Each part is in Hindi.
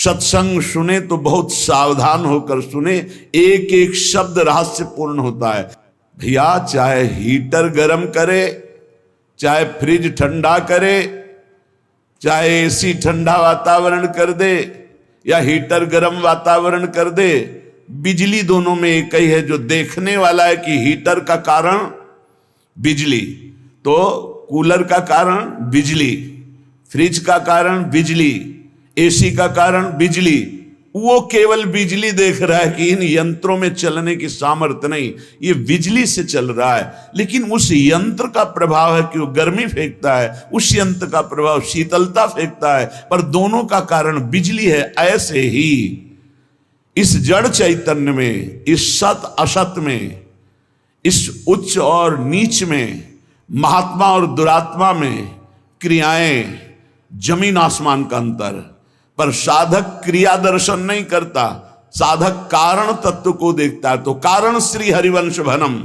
सत्संग सुने तो बहुत सावधान होकर सुने, एक एक शब्द रहस्यपूर्ण होता है। भैया चाहे हीटर गर्म करे, चाहे फ्रिज ठंडा करे, चाहे एसी ठंडा वातावरण कर दे या हीटर गर्म वातावरण कर दे, बिजली दोनों में एक ही है। जो देखने वाला है कि हीटर का कारण बिजली, तो कूलर का कारण बिजली, फ्रिज का कारण बिजली, एसी का कारण बिजली, वो केवल बिजली देख रहा है कि इन यंत्रों में चलने की सामर्थ्य नहीं, ये बिजली से चल रहा है। लेकिन उस यंत्र का प्रभाव है कि वो गर्मी फेंकता है, उस यंत्र का प्रभाव शीतलता फेंकता है, पर दोनों का कारण बिजली है। ऐसे ही इस जड़ चैतन्य में, इस सत असत में, इस उच्च और नीच में, महात्मा और दुरात्मा में क्रियाएं जमीन आसमान का अंतर। पर साधक क्रिया दर्शन नहीं करता, साधक कारण तत्व को देखता है। तो कारण श्री हरिवंश भनम,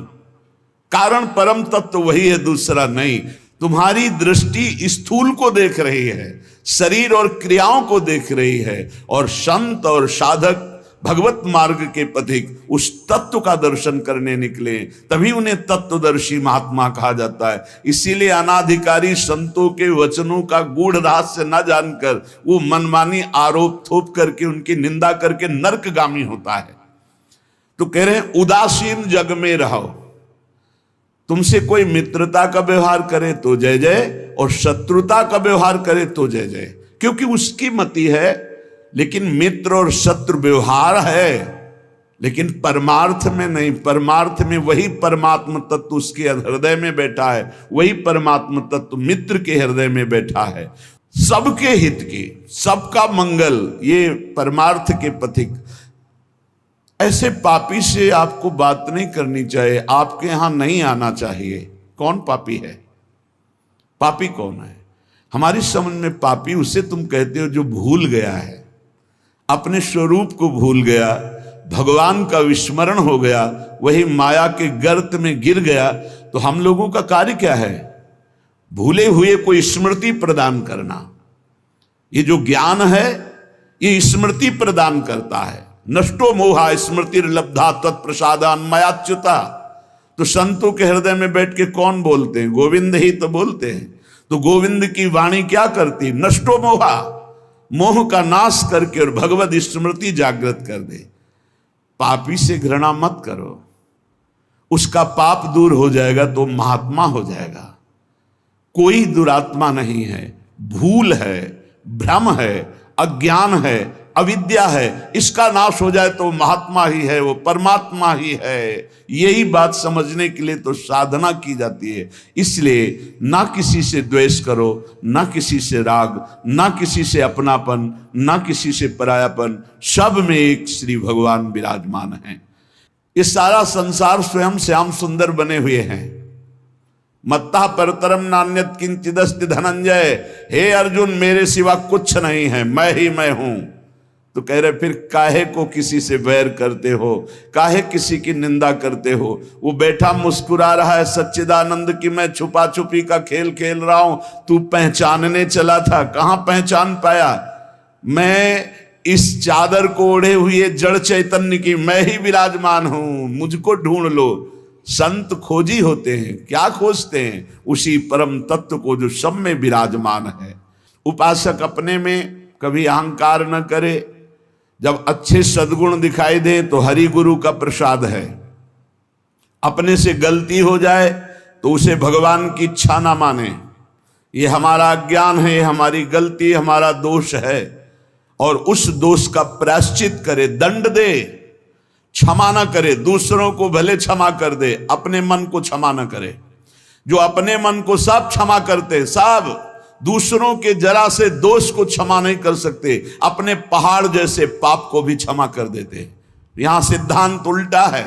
कारण परम तत्व वही है, दूसरा नहीं। तुम्हारी दृष्टि स्थूल को देख रही है, शरीर और क्रियाओं को देख रही है, और संत और साधक भगवत मार्ग के पथिक उस तत्व का दर्शन करने निकले, तभी उन्हें तत्वदर्शी महात्मा कहा जाता है। इसीलिए अनाधिकारी संतों के वचनों का गूढ़ रहस्य न जानकर वो मनमानी आरोप थोप करके उनकी निंदा करके नरकगामी होता है। तो कह रहे हैं उदासीन जग में रहो। तुमसे कोई मित्रता का व्यवहार करे तो जय जय, और शत्रुता का व्यवहार करे तो जय जय, क्योंकि उसकी मति है। लेकिन मित्र और शत्रु व्यवहार है, लेकिन परमार्थ में नहीं। परमार्थ में वही परमात्म तत्व उसके हृदय में बैठा है, वही परमात्म तत्व मित्र के हृदय में बैठा है। सबके हित की, सबका मंगल, ये परमार्थ के पथिक। ऐसे पापी से आपको बात नहीं करनी चाहिए, आपके यहां नहीं आना चाहिए। कौन पापी है? पापी कौन है? हमारी समझ में पापी उसे तुम कहते हो जो भूल गया है, अपने स्वरूप को भूल गया, भगवान का विस्मरण हो गया, वही माया के गर्त में गिर गया। तो हम लोगों का कार्य क्या है? भूले हुए को स्मृति प्रदान करना। ये जो ज्ञान है ये स्मृति प्रदान करता है। नष्टो मोहा स्मृतिर्लब्धा तत्प्रसादान मयाच्युता। तो संतों के हृदय में बैठ के कौन बोलते हैं? गोविंद ही तो बोलते हैं। तो गोविंद की वाणी क्या करती? नष्टो मोहा, मोह का नाश करके और भगवत स्मृति जागृत कर दे। पापी से घृणा मत करो, उसका पाप दूर हो जाएगा तो महात्मा हो जाएगा। कोई दुरात्मा नहीं है, भूल है, भ्रम है, अज्ञान है, अविद्या है। इसका नाश हो जाए तो महात्मा ही है, वो परमात्मा ही है। यही बात समझने के लिए तो साधना की जाती है। इसलिए ना किसी से द्वेष करो, ना किसी से राग, ना किसी से अपनापन, ना किसी से परायापन। सब में एक श्री भगवान विराजमान हैं। ये सारा संसार स्वयं श्याम सुंदर बने हुए हैं। मत्ता परतरम नान्यत किंचिदस्ति धनंजय। हे अर्जुन, मेरे सिवा कुछ नहीं है, मैं ही मैं हूं। तो कह रहे फिर काहे को किसी से वैर करते हो, काहे किसी की निंदा करते हो? वो बैठा मुस्कुरा रहा है सच्चिदानंद की मैं छुपा छुपी का खेल खेल रहा हूं, तू पहचानने चला था, कहां पहचान पाया? मैं इस चादर को ओढ़े हुए जड़ चैतन्य की मैं ही विराजमान हूं, मुझको ढूंढ लो। संत खोजी होते हैं, क्या खोजते हैं? उसी परम तत्व को जो सब में विराजमान है। उपासक अपने में कभी अहंकार न करे। जब अच्छे सद्गुण दिखाई दे तो हरि गुरु का प्रसाद है। अपने से गलती हो जाए तो उसे भगवान की इच्छा ना माने, ये हमारा अज्ञान है, हमारी गलती, हमारा दोष है, और उस दोष का प्रायश्चित करे, दंड दे, क्षमा ना करे। दूसरों को भले क्षमा कर दे, अपने मन को क्षमा ना करे। जो अपने मन को सब क्षमा करते, सब, दूसरों के जरा से दोष को क्षमा नहीं कर सकते, अपने पहाड़ जैसे पाप को भी क्षमा कर देते। यहां सिद्धांत उल्टा है।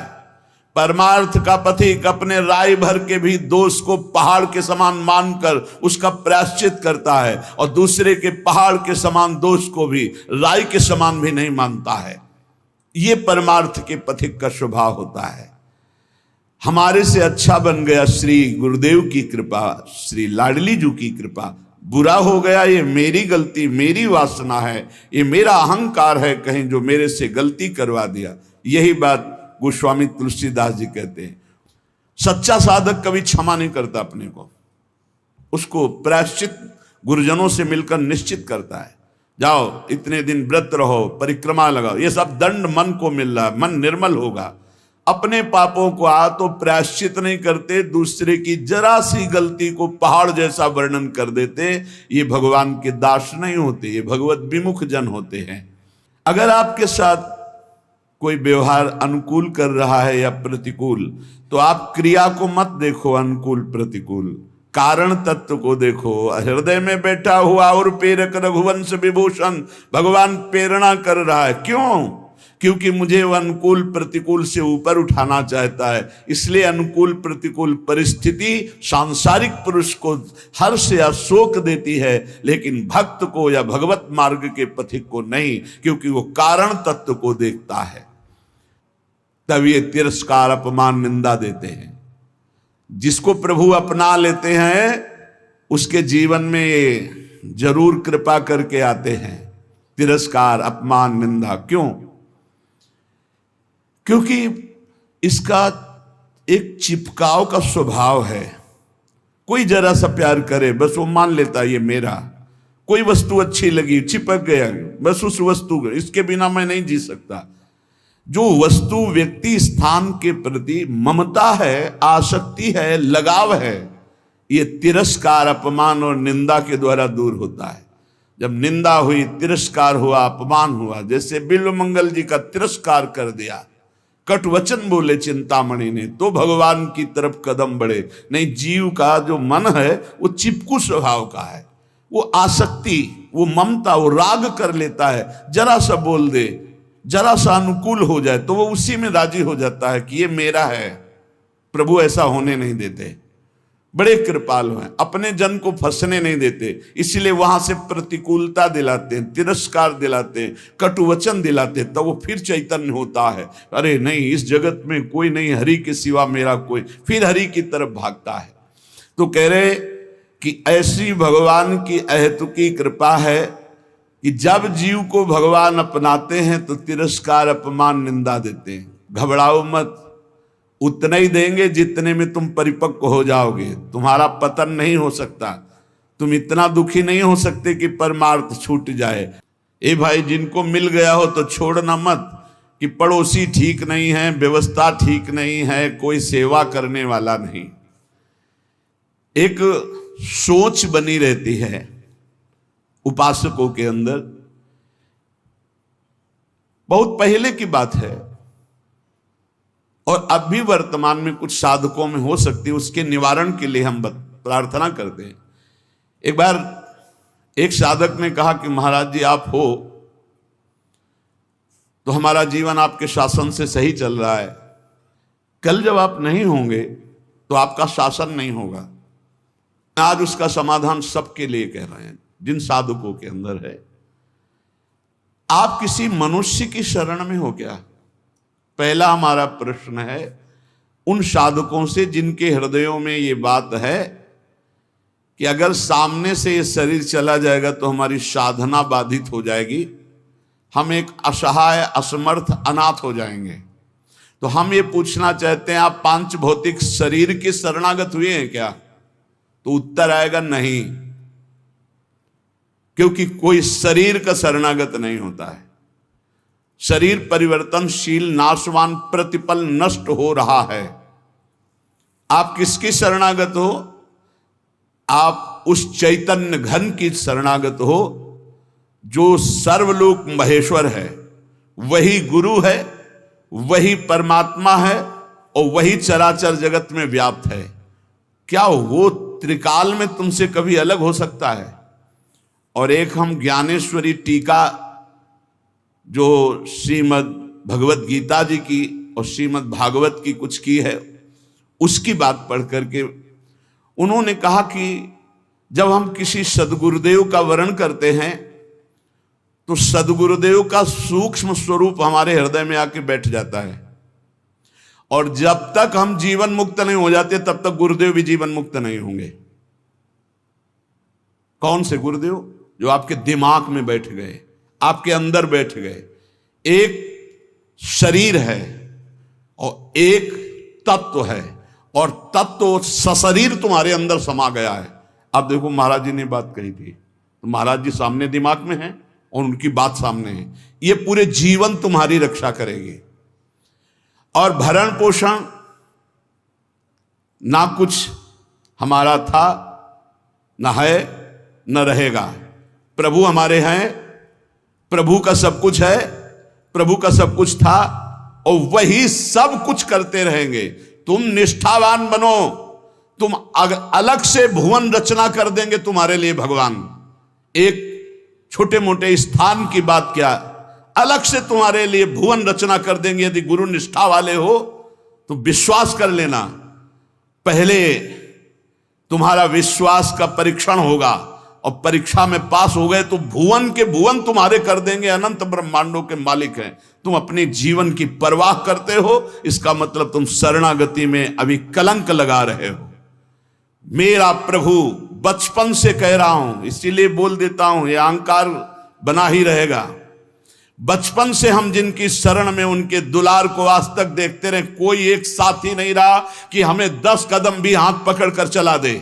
परमार्थ का पथिक अपने राय भर के भी दोष को पहाड़ के समान मानकर उसका प्रायश्चित करता है, और दूसरे के पहाड़ के समान दोष को भी राय के समान भी नहीं मानता है। ये परमार्थ के पथिक का स्वभाव होता है। हमारे से अच्छा बन गया श्री गुरुदेव की कृपा, श्री लाडली जी की कृपा, बुरा हो गया, ये मेरी गलती, मेरी वासना है, ये मेरा अहंकार है कहीं जो मेरे से गलती करवा दिया। यही बात गोस्वामी तुलसीदास जी कहते हैं। सच्चा साधक कभी क्षमा नहीं करता अपने को, उसको प्रायश्चित गुरुजनों से मिलकर निश्चित करता है। जाओ इतने दिन व्रत रहो, परिक्रमा लगाओ, ये सब दंड मन को मिल रहा है, मन निर्मल होगा। अपने पापों को तो प्रायश्चित नहीं करते, दूसरे की जरा सी गलती को पहाड़ जैसा वर्णन कर देते। ये भगवान के दास नहीं होते, ये भगवत विमुख जन होते हैं। अगर आपके साथ कोई व्यवहार अनुकूल कर रहा है या प्रतिकूल, तो आप क्रिया को मत देखो, अनुकूल प्रतिकूल, कारण तत्व को देखो। हृदय में बैठा हुआ और प्रेरक रघुवंश विभूषण भगवान प्रेरणा कर रहा है। क्यों? क्योंकि मुझे वह अनुकूल प्रतिकूल से ऊपर उठाना चाहता है। इसलिए अनुकूल प्रतिकूल परिस्थिति सांसारिक पुरुष को हर्ष या शोक देती है, लेकिन भक्त को या भगवत मार्ग के पथिक को नहीं, क्योंकि वो कारण तत्व को देखता है। तब ये तिरस्कार, अपमान, निंदा देते हैं। जिसको प्रभु अपना लेते हैं उसके जीवन में ये जरूर कृपा करके आते हैं, तिरस्कार, अपमान, निंदा। क्यों? क्योंकि इसका एक चिपकाव का स्वभाव है। कोई जरा सा प्यार करे बस वो मान लेता है ये मेरा। कोई वस्तु अच्छी लगी, चिपक गया, बस उस वस्तु, इसके बिना मैं नहीं जी सकता। जो वस्तु, व्यक्ति, स्थान के प्रति ममता है, आसक्ति है, लगाव है, ये तिरस्कार, अपमान और निंदा के द्वारा दूर होता है। जब निंदा हुई, तिरस्कार हुआ, अपमान हुआ, जैसे बिल्वमंगल जी का तिरस्कार कर दिया, कटु वचन बोले चिंतामणि ने, तो भगवान की तरफ कदम बढ़े। नहीं, जीव का जो मन है वो चिपकू स्वभाव का है, वो आसक्ति, वो ममता, वो राग कर लेता है। जरा सा बोल दे, जरा सा अनुकूल हो जाए तो वो उसी में राजी हो जाता है कि ये मेरा है। प्रभु ऐसा होने नहीं देते, बड़े कृपालु हैं, अपने जन को फंसने नहीं देते। इसलिए वहां से प्रतिकूलता दिलाते हैं, तिरस्कार दिलाते हैं, कटु वचन दिलाते हैं, तो वो फिर चैतन्य होता है। अरे नहीं, इस जगत में कोई नहीं, हरि के सिवा मेरा कोई, फिर हरि की तरफ भागता है। तो कह रहे कि ऐसी भगवान की अहेतुकी कृपा है कि जब जीव को भगवान अपनाते हैं तो तिरस्कार, अपमान, निंदा देते हैं। घबराओ मत, उतना ही देंगे जितने में तुम परिपक्व हो जाओगे। तुम्हारा पतन नहीं हो सकता, तुम इतना दुखी नहीं हो सकते कि परमार्थ छूट जाए। ए भाई, जिनको मिल गया हो तो छोड़ना मत कि पड़ोसी ठीक नहीं है, व्यवस्था ठीक नहीं है, कोई सेवा करने वाला नहीं। एक सोच बनी रहती है उपासकों के अंदर। बहुत पहले की बात है और अब भी वर्तमान में कुछ साधकों में हो सकती है, उसके निवारण के लिए हम प्रार्थना करते हैं। एक बार एक साधक ने कहा कि महाराज जी, आप हो तो हमारा जीवन आपके शासन से सही चल रहा है, कल जब आप नहीं होंगे तो आपका शासन नहीं होगा। आज उसका समाधान सबके लिए कह रहे हैं, जिन साधकों के अंदर है। आप किसी मनुष्य की शरण में हो क्या? पहला हमारा प्रश्न है उन साधकों से जिनके हृदयों में ये बात है कि अगर सामने से ये शरीर चला जाएगा तो हमारी साधना बाधित हो जाएगी, हम एक असहाय, असमर्थ, अनाथ हो जाएंगे। तो हम ये पूछना चाहते हैं, आप पांच भौतिक शरीर के शरणागत हुए हैं क्या? तो उत्तर आएगा नहीं, क्योंकि कोई शरीर का शरणागत नहीं होता है। शरीर परिवर्तनशील, नाशवान, प्रतिपल नष्ट हो रहा है। आप किसकी शरणागत हो? आप उस चैतन्य घन की शरणागत हो जो सर्वलोक महेश्वर है, वही गुरु है, वही परमात्मा है और वही चराचर जगत में व्याप्त है। क्या वो त्रिकाल में तुमसे कभी अलग हो सकता है? और एक हम ज्ञानेश्वरी टीका जो श्रीमद् भगवत गीता जी की और श्रीमद् भागवत की कुछ की है, उसकी बात पढ़ करके उन्होंने कहा कि जब हम किसी सदगुरुदेव का वर्ण करते हैं तो सदगुरुदेव का सूक्ष्म स्वरूप हमारे हृदय में आके बैठ जाता है, और जब तक हम जीवन मुक्त नहीं हो जाते तब तक गुरुदेव भी जीवन मुक्त नहीं होंगे। कौन से गुरुदेव? जो आपके दिमाग में बैठ गए, आपके अंदर बैठ गए। एक शरीर है और एक तत्व है, और तत्व सशरीर तुम्हारे अंदर समा गया है। अब देखो, महाराज जी ने बात कही थी, तो महाराज जी सामने दिमाग में है और उनकी बात सामने है। ये पूरे जीवन तुम्हारी रक्षा करेगी। और भरण पोषण ना कुछ हमारा था, ना है, न रहेगा। प्रभु हमारे हैं, प्रभु का सब कुछ है, प्रभु का सब कुछ था, और वही सब कुछ करते रहेंगे। तुम निष्ठावान बनो, तुम अलग से भुवन रचना कर देंगे तुम्हारे लिए भगवान। एक छोटे मोटे स्थान की बात क्या, अलग से तुम्हारे लिए भुवन रचना कर देंगे। यदि गुरु निष्ठा वाले हो तो विश्वास कर लेना, पहले तुम्हारा विश्वास का परीक्षण होगा, और परीक्षा में पास हो गए तो भुवन के भुवन तुम्हारे कर देंगे। अनंत ब्रह्मांडों के मालिक हैं। तुम अपने जीवन की परवाह करते हो, इसका मतलब तुम शरणागति में अभी कलंक लगा रहे हो। मेरा प्रभु बचपन से कह रहा हूं, इसीलिए बोल देता हूं, यह अहंकार बना ही रहेगा। बचपन से हम जिनकी शरण में, उनके दुलार को आज तक देखते रहे। कोई एक साथी नहीं रहा कि हमें 10 कदम भी हाथ पकड़ कर चला दे।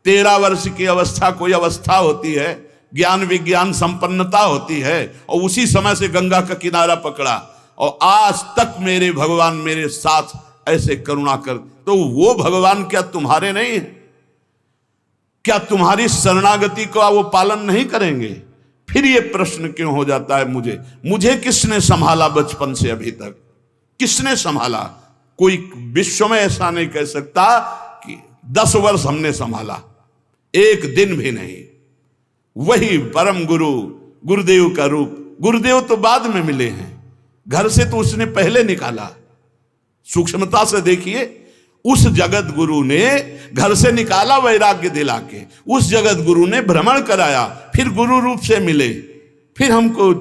13 वर्ष की अवस्था कोई अवस्था होती है, ज्ञान विज्ञान संपन्नता होती है, और उसी समय से गंगा का किनारा पकड़ा, और आज तक मेरे भगवान मेरे साथ ऐसे करुणा कर। तो वो भगवान क्या तुम्हारे नहीं है? क्या तुम्हारी शरणागति का वो पालन नहीं करेंगे? फिर ये प्रश्न क्यों हो जाता है मुझे किसने संभाला बचपन से अभी तक? किसने संभाला? कोई विश्व में ऐसा नहीं कह सकता कि 10 वर्ष हमने संभाला, एक दिन भी नहीं। वही परम गुरु, गुरुदेव का रूप। गुरुदेव तो बाद में मिले हैं, घर से तो उसने पहले निकाला। सूक्ष्मता से देखिए, उस जगत गुरु ने घर से निकाला वैराग्य दिला के, उस जगत गुरु ने भ्रमण कराया, फिर गुरु रूप से मिले, फिर हमको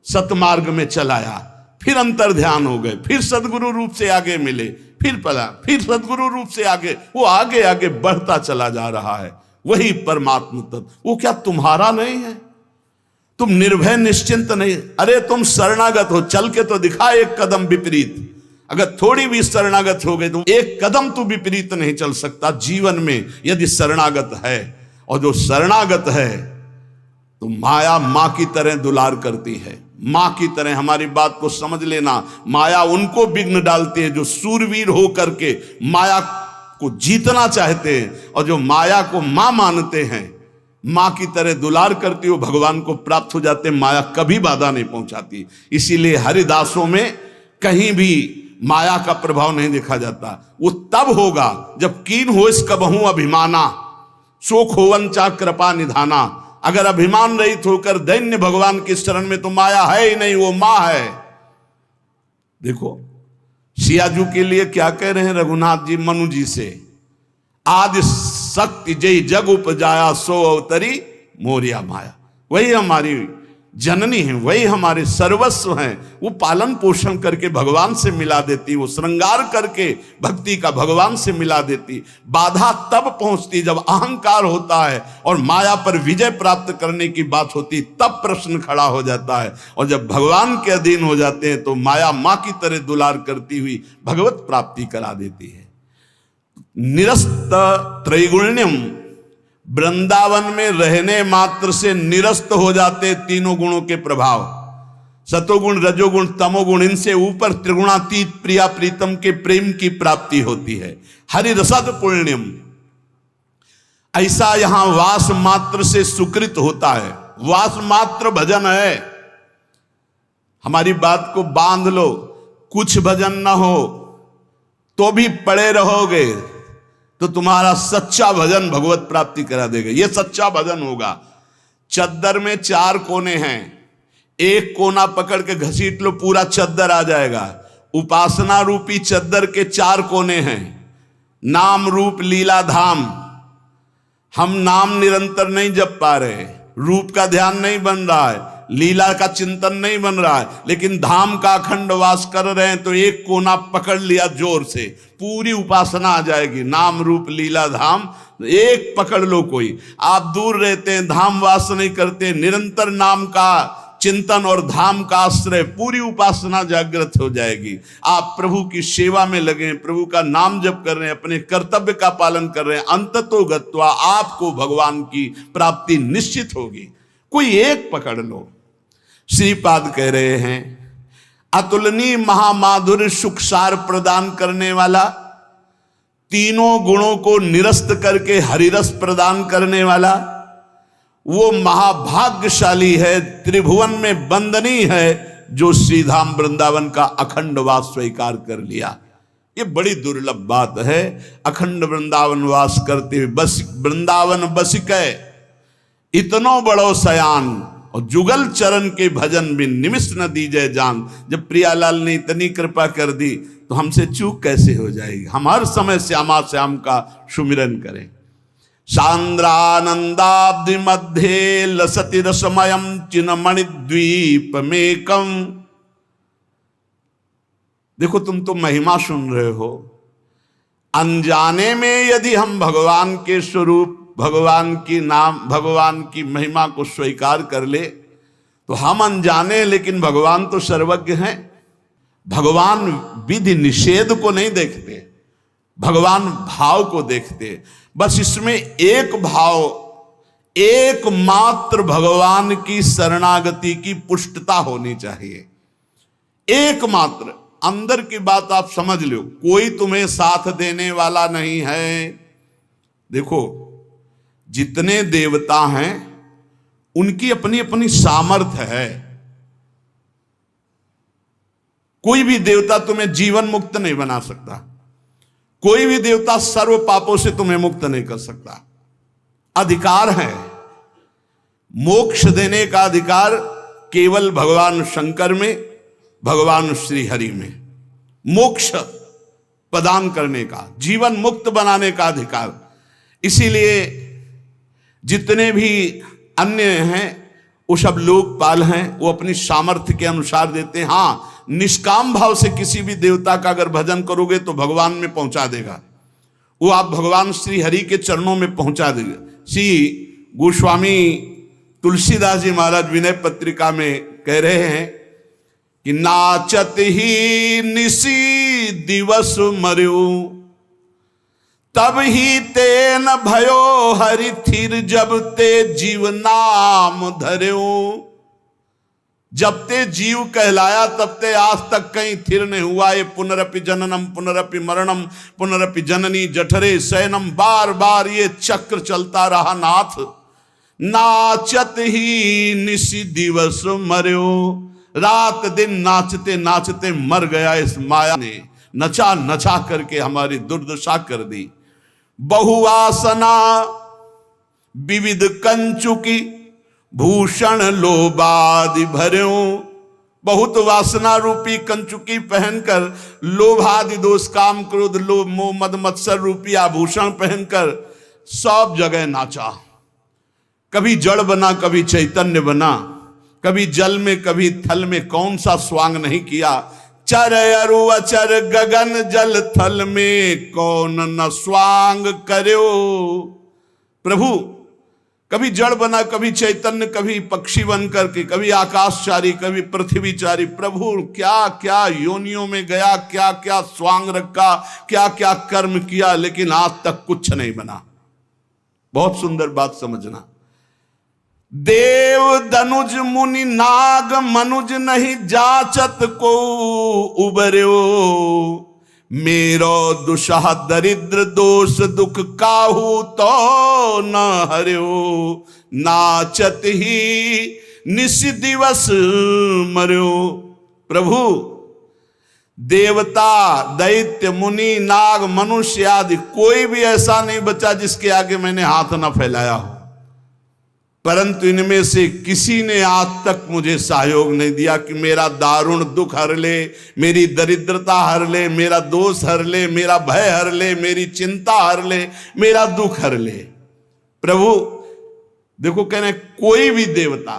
सतमार्ग में चलाया, फिर अंतर ध्यान हो गए, फिर सदगुरु रूप से आगे मिले, फिर पला, फिर सदगुरु रूप से आगे, वो आगे आगे बढ़ता चला जा रहा है। वही परमात्मा तत्व, वो क्या तुम्हारा नहीं है? तुम निर्भय निश्चिंत नहीं? अरे तुम शरणागत हो, चल के तो दिखा एक कदम विपरीत। अगर थोड़ी भी शरणागत हो गए तो एक कदम तो विपरीत नहीं चल सकता जीवन में, यदि शरणागत है। और जो शरणागत है तो माया मां की तरह दुलार करती है, मां की तरह। हमारी बात को समझ लेना, माया उनको विघ्न डालती है जो सूरवीर हो करके माया को जीतना चाहते हैं, और जो माया को मां मानते हैं, मां की तरह दुलार करती हो, भगवान को प्राप्त हो जाते। माया कभी बाधा नहीं पहुंचाती। इसीलिए हरिदासों में कहीं भी माया का प्रभाव नहीं देखा जाता। वो तब होगा जब कीन हो इस कबहू अभिमाना, शोक होवन चा कृपा निधाना। अगर अभिमान रहित होकर दैन्य भगवान की शरण में, तो माया है ही नहीं, वो मां है। देखो सियाजू के लिए क्या कह रहे हैं रघुनाथ जी मनु जी से, आदि शक्ति जय जग उपजाया सो अवतरी मोरिया माया। वही हमारी जननी है, वही हमारे सर्वस्व हैं। वो पालन पोषण करके भगवान से मिला देती, वो श्रृंगार करके भक्ति का भगवान से मिला देती। बाधा तब पहुंचती जब अहंकार होता है और माया पर विजय प्राप्त करने की बात होती, तब प्रश्न खड़ा हो जाता है। और जब भगवान के अधीन हो जाते हैं तो माया मां की तरह दुलार करती हुई भगवत प्राप्ति करा देती है। निरस्त त्रैगुण्यम, वृंदावन में रहने मात्र से निरस्त हो जाते तीनों गुणों के प्रभाव, सतोगुण रजोगुण तमोगुण। इनसे ऊपर त्रिगुणातीत प्रिया प्रीतम के प्रेम की प्राप्ति होती है। हरि रसद पुण्यम, ऐसा यहां वास मात्र से सुकृत होता है। वास मात्र भजन है। हमारी बात को बांध लो, कुछ भजन ना हो तो भी पड़े रहोगे तो तुम्हारा सच्चा भजन भगवत प्राप्ति करा देगा। यह सच्चा भजन होगा। चद्दर में 4 कोने हैं, एक कोना पकड़ के घसीट लो, पूरा चद्दर आ जाएगा। उपासना रूपी चद्दर के 4 कोने हैं, नाम रूप लीला धाम। हम नाम निरंतर नहीं जप पा रहे, रूप का ध्यान नहीं बन रहा है, लीला का चिंतन नहीं बन रहा है, लेकिन धाम का अखंड वास कर रहे हैं, तो एक कोना पकड़ लिया जोर से, पूरी उपासना आ जाएगी। नाम रूप लीला धाम एक पकड़ लो। कोई आप दूर रहते हैं, धाम वास नहीं करते, निरंतर नाम का चिंतन और धाम का आश्रय, पूरी उपासना जागृत हो जाएगी। आप प्रभु की सेवा में लगे, प्रभु का नाम जप कर रहे हैं, अपने कर्तव्य का पालन कर रहे हैं, अंततो गत्वा आपको भगवान की प्राप्ति निश्चित होगी। कोई एक पकड़ लो। श्रीपाद कह रहे हैं, अतुलनीय महामाधुर्य सुखसार प्रदान करने वाला, तीनों गुणों को निरस्त करके हरिरस प्रदान करने वाला, वो महाभाग्यशाली है, त्रिभुवन में वंदनीय है, जो श्रीधाम वृंदावन का अखंड वास स्वीकार कर लिया। ये बड़ी दुर्लभ बात है। अखंड वृंदावन वास करते हुए बस वृंदावन बसिकै इतनो बड़ो सयान, और जुगल चरण के भजन में निमिष न दीजिए जान। जब प्रियालाल ने इतनी कृपा कर दी तो हमसे चूक कैसे हो जाएगी। हम हर समय श्यामा श्याम का सुमिरन करें। सांद्रानंदाब्धि मध्ये लसति रसमयम चिन्मणि द्वीप मेकम। देखो, तुम तो महिमा सुन रहे हो, अनजाने में यदि हम भगवान के स्वरूप, भगवान की नाम, भगवान की महिमा को स्वीकार कर ले तो हम अनजाने, लेकिन भगवान तो सर्वज्ञ हैं। भगवान विधि निषेध को नहीं देखते, भगवान भाव को देखते। बस इसमें एक भाव, एकमात्र भगवान की शरणागति की पुष्टता होनी चाहिए। एकमात्र, अंदर की बात आप समझ लो, कोई तुम्हें साथ देने वाला नहीं है। देखो, जितने देवता हैं उनकी अपनी अपनी सामर्थ्य है। कोई भी देवता तुम्हें जीवन मुक्त नहीं बना सकता, कोई भी देवता सर्व पापों से तुम्हें मुक्त नहीं कर सकता। अधिकार है, मोक्ष देने का अधिकार केवल भगवान शंकर में, भगवान श्री हरि में, मोक्ष प्रदान करने का, जीवन मुक्त बनाने का अधिकार। इसीलिए जितने भी अन्य हैं वो सब लोकपाल हैं, वो अपनी सामर्थ्य के अनुसार देते हैं। हाँ, निष्काम भाव से किसी भी देवता का अगर भजन करोगे तो भगवान में पहुंचा देगा, वो आप भगवान श्री हरि के चरणों में पहुंचा देगा। श्री गोस्वामी तुलसीदास जी महाराज विनय पत्रिका में कह रहे हैं कि नाचत ही निसी दिवस मर्यो, तब ही ते न भयो हरि थिर, जब ते जीव नाम धर्यो। जब ते जीव कहलाया तब ते आज तक कहीं थिर नहीं हुआ। ये पुनरपि जननम पुनरपि मरणम पुनरपि जननी जठरे शयनम, बार बार ये चक्र चलता रहा नाथ। नाचत ही निसी दिवस मर्यो, रात दिन नाचते नाचते मर गया इस माया ने, नचा नचा करके हमारी दुर्दशा कर दी। बहुवासना विविध कंचुकी, भूषण लोभादि भर्यो। बहुत वासना रूपी कंचुकी पहनकर, लोभादि दोष काम क्रोध लोभ मोह मद मत्सर रूपी आभूषण पहनकर सब जगह नाचा। कभी जड़ बना, कभी चैतन्य बना, कभी जल में कभी थल में, कौन सा स्वांग नहीं किया। चर अरु अचर गगन जल थल में, कौन न स्वांग कर्यो। प्रभु कभी जड़ बना, कभी चैतन्य, कभी पक्षी बन करके, कभी आकाशचारी, कभी पृथ्वीचारी। प्रभु क्या क्या योनियों में गया, क्या क्या स्वांग रखा, क्या क्या कर्म किया, लेकिन आज तक कुछ नहीं बना। बहुत सुंदर बात समझना। देव धनुज मुनि नाग मनुज नहीं जाचत को उबर्यो, मेरो दुषह दरिद्र दोष दुख काहू तो न हर्यो। नाचत ही निस दिवस मर्यो। प्रभु देवता दैत्य मुनि नाग मनुष्य आदि कोई भी ऐसा नहीं बचा जिसके आगे मैंने हाथ न फैलाया हो, परंतु इनमें से किसी ने आज तक मुझे सहयोग नहीं दिया कि मेरा दारुण दुख हर ले, मेरी दरिद्रता हर ले, मेरा दोष हर ले, मेरा भय हर ले, मेरी चिंता हर ले, मेरा दुख हर ले। प्रभु देखो कह रहे कोई भी देवता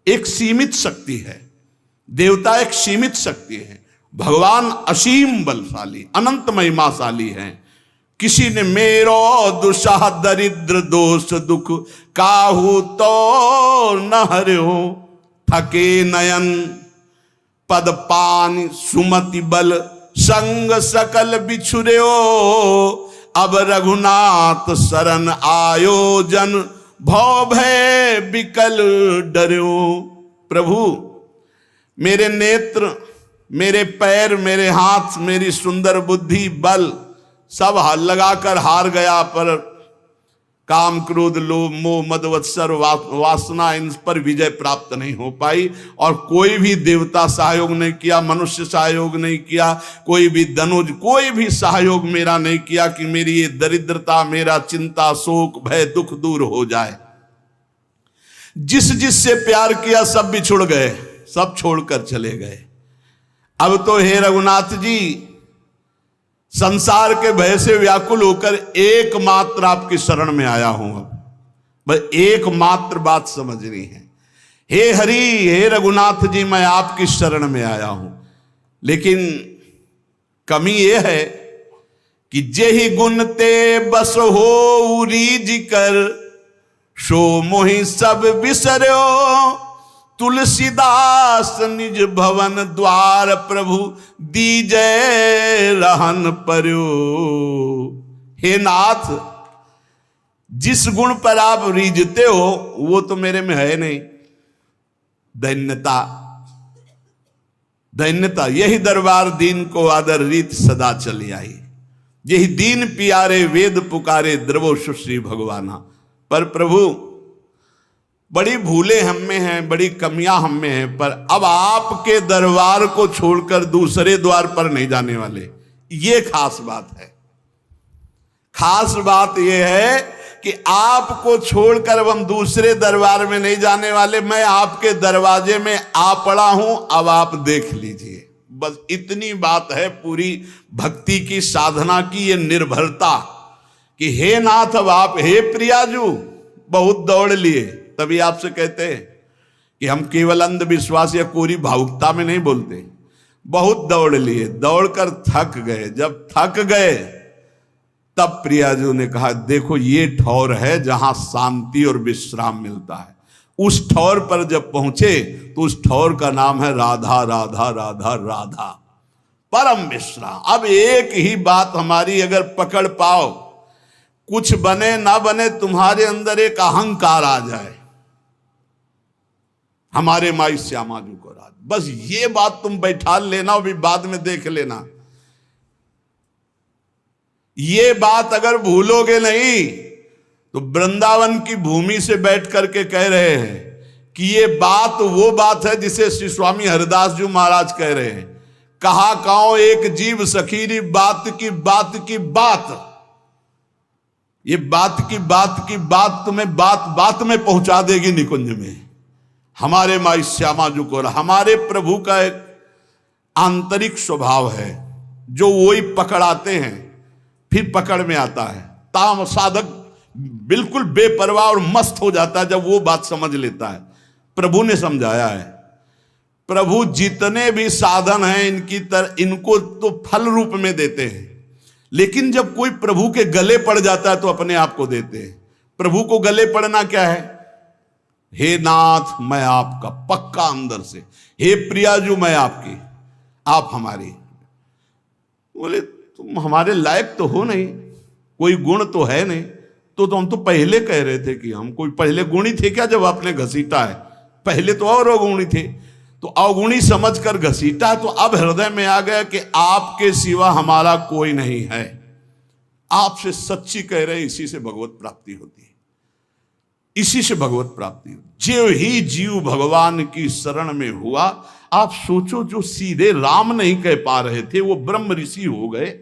एक सीमित शक्ति है, देवता एक सीमित शक्ति है, भगवान असीम बलशाली अनंत महिमाशाली हैं। किसी ने मेरो दुसाह दरिद्र दोष दुख काहू तो न हर्यो, थके नयन पद पान सुमति बल संग सकल बिछुर्यो, अब रघुनाथ शरण आयोजन भव भय बिकल डर्यो। प्रभु मेरे नेत्र, मेरे पैर, मेरे हाथ, मेरी सुंदर बुद्धि, बल सब लगाकर हार गया, पर काम क्रोध लोभ मोह मद मत्सर वासना इन पर विजय प्राप्त नहीं हो पाई। और कोई भी देवता सहयोग नहीं किया, मनुष्य सहयोग नहीं किया, कोई भी धनुज, कोई भी सहयोग मेरा नहीं किया कि मेरी ये दरिद्रता, मेरा चिंता शोक भय दुख दूर हो जाए। जिस जिससे प्यार किया सब बिछुड़ गए, सब छोड़कर चले गए। अब तो हे रघुनाथ जी, संसार के भय से व्याकुल होकर एकमात्र आपकी शरण में आया हूं। अब बस एकमात्र बात समझनी है। हे हरि, हे रघुनाथ जी, मैं आपकी शरण में आया हूं। लेकिन कमी यह है कि जेहि गुण ते बस हो रीझ कर, सो मोहि सब बिसर्यो। तुलसीदास निज भवन द्वार प्रभु दीजै रहन पर्यो। हे नाथ, जिस गुण पर आप रीझते हो वो तो मेरे में है नहीं। दैन्यता, दैन्यता, यही दरबार दीन को आदर रीत सदा चली आई। यही दीन पियारे वेद पुकारे द्रवो सुश्री भगवाना। पर प्रभु बड़ी भूलें हम में हैं, बड़ी कमियां हम में हैं, पर अब आपके दरबार को छोड़कर दूसरे द्वार पर नहीं जाने वाले। ये खास बात है। खास बात यह है कि आपको छोड़कर अब हम दूसरे दरबार में नहीं जाने वाले। मैं आपके दरवाजे में आ पड़ा हूं, अब आप देख लीजिए। बस इतनी बात है पूरी भक्ति की साधना की ये निर्भरता कि हे नाथ, अब आप, हे प्रियाजू, बहुत दौड़ लिए। तभी आपसे कहते हैं कि हम केवल अंधविश्वास या कोरी भावुकता में नहीं बोलते। बहुत दौड़ लिए, दौड़कर थक गए। जब थक गए तब प्रियाजू ने कहा, देखो ये ठौर है जहां शांति और विश्राम मिलता है। उस ठौर पर जब पहुंचे तो उस ठौर का नाम है राधा राधा राधा राधा, परम विश्राम। अब एक ही बात हमारी अगर पकड़ पाओ, कुछ बने ना बने, तुम्हारे अंदर एक अहंकार आ जाए, हमारे माई श्यामा जी को राज, बस ये बात तुम बैठा लेना, अभी बाद में देख लेना। ये बात अगर भूलोगे नहीं तो वृंदावन की भूमि से बैठ करके कह रहे हैं कि ये बात वो बात है जिसे श्री स्वामी हरिदास जी महाराज कह रहे हैं, कहा काओ एक जीव सखीरी बात की बात की बात। ये बात की बात की बात तुम्हें बात बात में पहुंचा देगी निकुंज में। हमारे माई श्यामा जी को, हमारे प्रभु का एक आंतरिक स्वभाव है जो वही पकड़ाते हैं, फिर पकड़ में आता है। ताम साधक बिल्कुल बेपरवाह और मस्त हो जाता है जब वो बात समझ लेता है। प्रभु ने समझाया है। प्रभु जितने भी साधन हैं इनको तो फल रूप में देते हैं, लेकिन जब कोई प्रभु के गले पड़ जाता है तो अपने आप को देते हैं। प्रभु को गले पड़ना क्या है? हे नाथ, मैं आपका पक्का अंदर से, हे प्रियाजू मैं आपकी, आप हमारी। बोले तुम हमारे लायक तो हो नहीं, कोई गुण तो है नहीं। तो हम तो पहले कह रहे थे कि हम कोई पहले गुणी थे क्या जब आपने घसीटा है? पहले तो और अवगुणी थे, तो अवगुणी समझकर घसीटा, तो अब हृदय में आ गया कि आपके सिवा हमारा कोई नहीं है। आपसे सच्ची कह रहे, इसी से भगवत प्राप्ति होती है, इसी से भगवत प्राप्ति। जो ही जीव भगवान की शरण में हुआ, आप सोचो, जो सीधे राम नहीं कह पा रहे थे वो ब्रह्म ऋषि हो गए।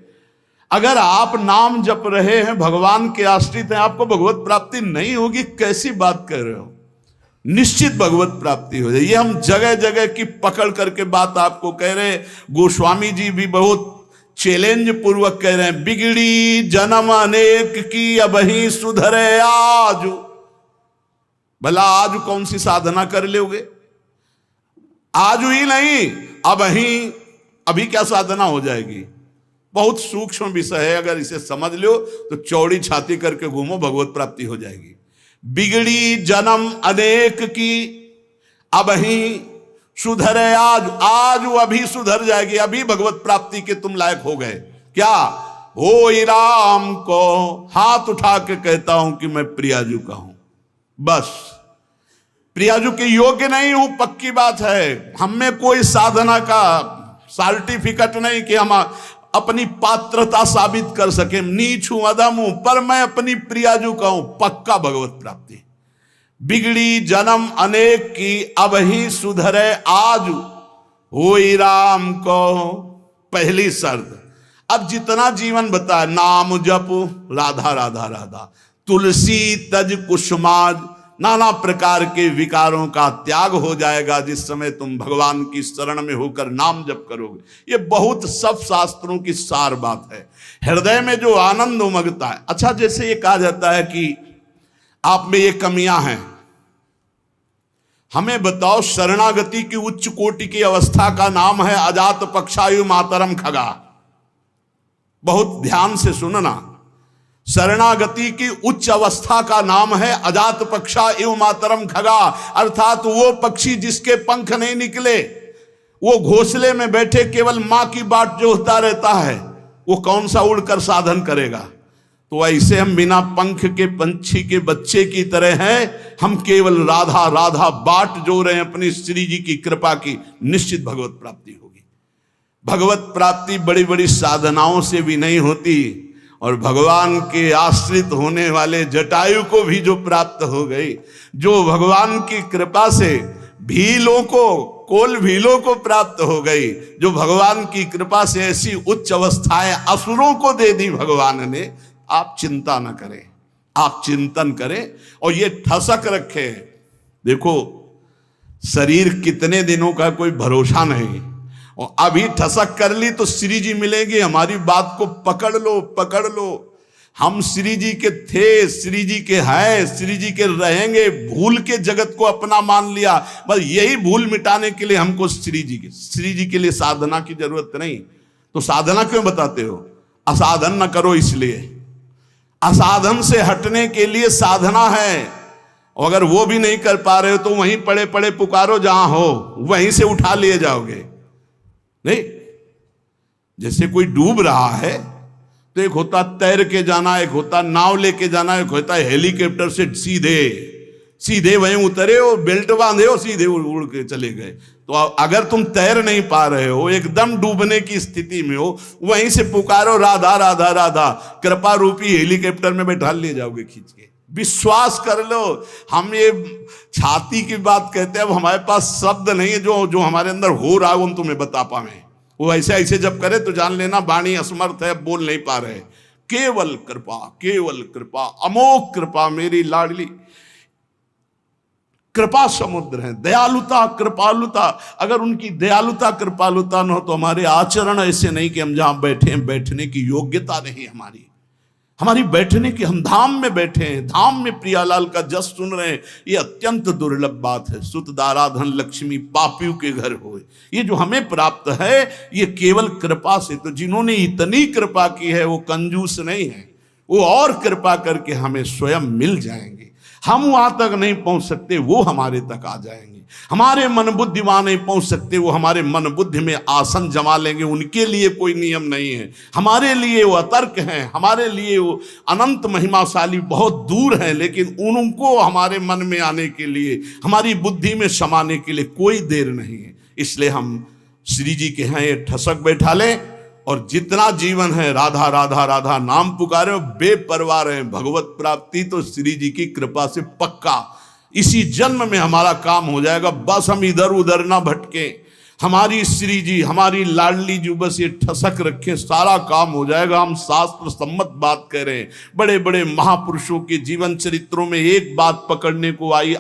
अगर आप नाम जप रहे हैं, भगवान के आश्रित हैं, आपको भगवत प्राप्ति नहीं होगी, कैसी बात कर रहे हो? निश्चित भगवत प्राप्ति हो जाए। ये हम जगह जगह की पकड़ करके बात आपको कह रहे हैं। गोस्वामी जी भी बहुत चैलेंज पूर्वक कह रहे हैं, बिगड़ी जन्म अनेक की अब ही सुधरे आज। भला आज कौन सी साधना कर लोगे? आज हुई नहीं, अब ही अभी क्या साधना हो जाएगी। बहुत सूक्ष्म विषय है, अगर इसे समझ लो तो चौड़ी छाती करके घूमो, भगवत प्राप्ति हो जाएगी। बिगड़ी जन्म अनेक की, अब ही सुधरे आज, आज वो अभी सुधर जाएगी, अभी भगवत प्राप्ति के तुम लायक हो गए। क्या हो राम को हाथ उठा के कहता हूं कि मैं प्रियाजू का हूं, बस प्रियाजू के योग्य नहीं हूं, पक्की बात है। हम में कोई साधना का सर्टिफिकेट नहीं कि हम अपनी पात्रता साबित कर सके, नीच हूं, अधम हूं, पर मैं अपनी प्रियाजू का हूं, पक्का भगवत प्राप्ति। बिगड़ी जन्म अनेक की, अब ही सुधरे आज, होई राम को पहली शर्त। अब जितना जीवन बताया, नाम जप, राधा राधा राधा, तुलसी तज कुसुमाज, नाना प्रकार के विकारों का त्याग हो जाएगा जिस समय तुम भगवान की शरण में होकर नाम जप करोगे। ये बहुत सब शास्त्रों की सार बात है, हृदय में जो आनंद उमगता है। अच्छा, जैसे ये कहा जाता है कि आप में ये कमियां हैं, हमें बताओ शरणागति की उच्च कोटि की अवस्था का नाम है अजात पक्षायु मातरम खगा। बहुत ध्यान से सुनना, शरणागति की उच्च अवस्था का नाम है अजात पक्षा एवं मातरम खगा, अर्थात वो पक्षी जिसके पंख नहीं निकले, वो घोंसले में बैठे केवल मां की बाट जोहता रहता है, वो कौन सा उड़कर साधन करेगा। तो ऐसे हम बिना पंख के पंछी के बच्चे की तरह हैं, हम केवल राधा राधा बाट जो रहे हैं अपनी श्री जी की कृपा की, निश्चित भगवत प्राप्ति होगी। भगवत प्राप्ति बड़ी बड़ी साधनाओं से भी नहीं होती, और भगवान के आश्रित होने वाले जटायु को भी जो प्राप्त हो गई, जो भगवान की कृपा से भीलों को, कोल भीलों को प्राप्त हो गई, जो भगवान की कृपा से ऐसी उच्च अवस्थाएं असुरों को दे दी भगवान ने, आप चिंता न करें, आप चिंतन करें और ये ठसक रखें। देखो शरीर कितने दिनों का कोई भरोसा नहीं, और अभी ठसक कर ली तो श्री जी मिलेंगे। हमारी बात को पकड़ लो, पकड़ लो। हम श्री जी के थे, श्री जी के हैं, श्री जी के रहेंगे, भूल के जगत को अपना मान लिया। बस यही भूल मिटाने के लिए हमको श्री जी के लिए साधना की जरूरत नहीं। तो साधना क्यों बताते हो? असाधन न करो, इसलिए असाधन से हटने के लिए साधना है। और अगर वो भी नहीं कर पा रहे हो तो वहीं पड़े पड़े पुकारो, जहां हो वहीं से उठा लिए जाओगे। नहीं, जैसे कोई डूब रहा है तो एक होता तैर के जाना, एक होता नाव लेके जाना, एक होता हेलीकॉप्टर से सीधे वहीं उतरे और बेल्ट बांधे और सीधे उड़ के चले गए। तो अगर तुम तैर नहीं पा रहे हो, एकदम डूबने की स्थिति में हो, वहीं से पुकारो राधा राधा राधा, कृपा रूपी हेलीकॉप्टर में बैठा ले जाओगे खींच के। विश्वास कर लो। हम ये छाती की बात कहते हैं, अब हमारे पास शब्द नहीं है जो हमारे अंदर हो रहा है वो हम तुम्हें बता पाए। वो ऐसे ऐसे जब करे तो जान लेना वाणी असमर्थ है, बोल नहीं पा रहे। केवल कृपा, अमोघ कृपा, मेरी लाडली कृपा समुद्र है। दयालुता, कृपालुता, अगर उनकी दयालुता कृपालुता न हो तो हमारे आचरण ऐसे नहीं कि हम जहां बैठे हैं बैठने की योग्यता नहीं हमारी बैठने की, हम धाम में बैठे हैं, धाम में प्रियालाल का जस सुन रहे हैं। ये अत्यंत दुर्लभ बात है। सुत दाराधन लक्ष्मी पापियों के घर होए, ये जो हमें प्राप्त है ये केवल कृपा से। तो जिन्होंने इतनी कृपा की है वो कंजूस नहीं है, वो और कृपा करके हमें स्वयं मिल जाएंगे। हम वहां तक नहीं पहुंच सकते, वो हमारे तक आ जाएंगे। हमारे मन बुद्धि वहां नहीं पहुंच सकते, वो हमारे मन बुद्धि में आसन जमा लेंगे। उनके लिए कोई नियम नहीं है, हमारे लिए वो अतर्क हैं, हमारे लिए वो अनंत महिमाशाली बहुत दूर है। लेकिन उनको हमारे मन में आने के लिए, हमारी बुद्धि में समाने के लिए कोई देर नहीं है। इसलिए हम श्री जी के हैं ये ठसक बैठा लें, और जितना जीवन है राधा राधा राधा नाम पुकारे, बेपरवाह रहे। भगवत प्राप्ति तो श्री जी की कृपा से पक्का इसी जन्म में हमारा काम हो जाएगा। बस हम इधर उधर ना भटके, हमारी श्री जी, हमारी लाडली जी बस ये ठसक रखें, सारा काम हो जाएगा। हम शास्त्र सम्मत बात कह रहे हैं। बड़े बड़े महापुरुषों के जीवन चरित्रों में एक बात पकड़ने को आई,